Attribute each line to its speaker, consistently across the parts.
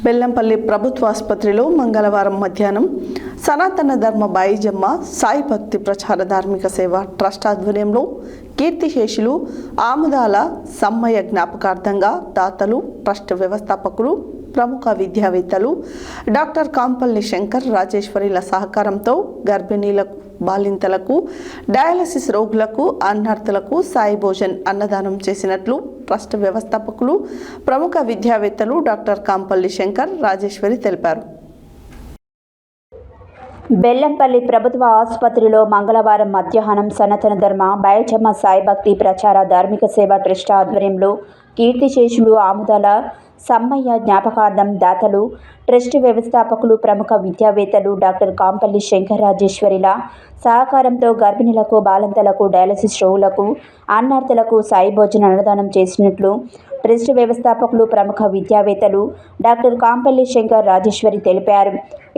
Speaker 1: బెల్లంపల్లి ప్రభుత్వ ఆసుపత్రిలో మంగళవారం మధ్యాహ్నం సనాతన ధర్మ బాయిజమ్మ సాయి భక్తి ప్రచార ధార్మిక సేవ ట్రస్ట్ ఆధ్వర్యంలో కీర్తిశేషులు ఆముదాల సమ్మయ్య జ్ఞాపకార్థంగా దాతలు, ట్రస్ట్ వ్యవస్థాపకులు, ప్రముఖ విద్యావేత్తలు డాక్టర్ కాంపల్లి శంకర్ రాజేశ్వరిల సహకారంతో గర్భిణీలకు, బాలింతలకు, డయాలసిస్ రోగులకు, అన్నార్థులకు సాయి భోజన్ అన్నదానం చేసినట్లు ట్రస్ట్ వ్యవస్థాపకులు, ప్రముఖ విద్యావేత్తలు డాక్టర్ కాంపల్లి శంకర్ రాజేశ్వరి తెలిపారు.
Speaker 2: బెల్లంపల్లి ప్రభుత్వ ఆసుపత్రిలో మంగళవారం మధ్యాహ్నం సనాతన ధర్మ బాయిజమ్మ సాయి భక్తి ప్రచార ధార్మిక సేవ ట్రస్ట్ ఆధ్వర్యంలో కీర్తిశేషులు ఆముదాల సమ్మయ్య జ్ఞాపకార్థం దాతలు, ట్రస్ట్ వ్యవస్థాపకులు, ప్రముఖ విద్యావేత్తలు డాక్టర్ కాంపల్లి శంకర్ రాజేశ్వరిల సహకారంతో గర్భిణులకు, బాలింతలకు, డయాలసిస్ రోగులకు, అన్నార్థులకు సాయి భోజన అన్నదానం చేసినట్లు ట్రస్ట్ వ్యవస్థాపకులు, ప్రముఖ విద్యావేత్తలు డాక్టర్ కాంపల్లి శంకర్ రాజేశ్వరి తెలిపారు.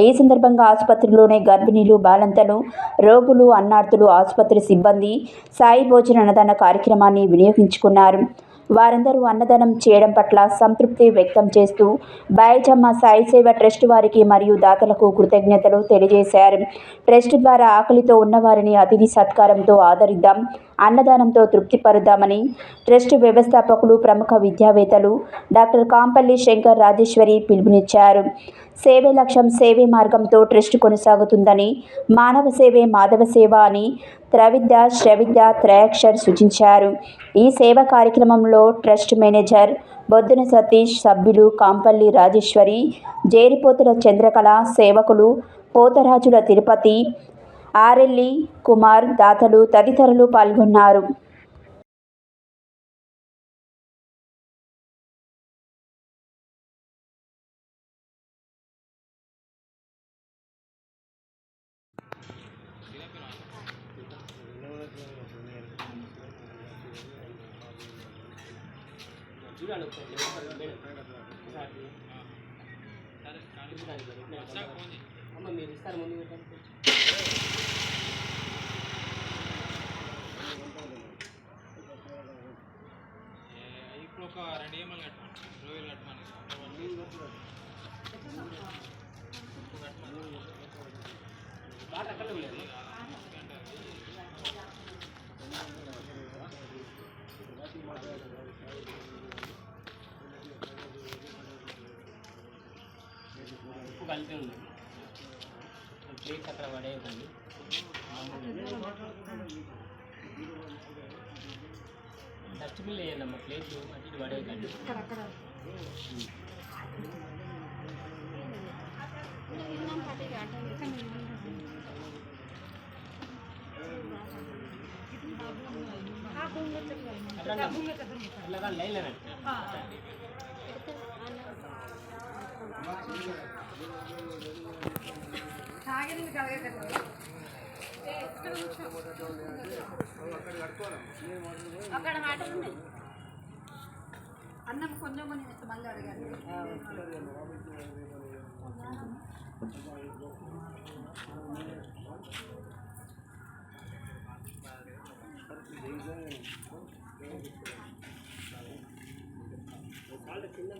Speaker 2: ఈ సందర్భంగా ఆసుపత్రిలోని గర్భిణీలు, బాలింతలు, రోగులు, అన్నార్థులు, ఆసుపత్రి సిబ్బంది సాయి భోజన అన్నదాన కార్యక్రమాన్ని వినియోగించుకున్నారు. వారందరూ అన్నదానం చేయడం పట్ల సంతృప్తి వ్యక్తం చేస్తూ బాయిజమ్మ సాయి సేవ ట్రస్ట్ వారికి మరియు దాతలకు కృతజ్ఞతలు తెలియజేశారు. ట్రస్ట్ ద్వారా ఆకలితో ఉన్నవారిని అతిథి సత్కారంతో ఆదరిద్దాం, అన్నదానంతో తృప్తిపరుద్దామని ట్రస్ట్ వ్యవస్థాపకులు, ప్రముఖ విద్యావేత్తలు డాక్టర్ కాంపల్లి శంకర్ రాజేశ్వరి పిలుపునిచ్చారు. సేవే లక్ష్యం, సేవే మార్గంతో ట్రస్ట్ కొనసాగుతుందని, మానవ సేవే మాధవ సేవ అని త్రవిద్య, శ్రవిద్య, త్రయాక్షర్ సూచించారు. ఈ సేవా కార్యక్రమంలో ట్రస్ట్ మేనేజర్ బొద్దున సతీష్, సభ్యులు కాంపల్లి రాజేశ్వరి, జేరిపోతుల చంద్రకళ, సేవకులు పోతరాజుల తిరుపతి, ఆరెల్లి కుమార్, దాతలు తదితరులు పాల్గొన్నారు.
Speaker 3: ఇప్పుడు ఒక 2 EMI కట్టమని 20,000 కట్టమని బాగా అక్కడ లేదు. ఉప్పు కలిపి ఉంది, ప్లేట్స్ అక్కడ పడేయకండి. డస్ట్బిన్ వేయండి, ప్లేట్లు అటు ఇటు పడేయకండి. అట్లా లైన్
Speaker 4: అక్కడ మాటలు ఉన్నాయి. అన్నం కొంచెం కొంచెం మళ్ళీ అడగాలి. చిన్న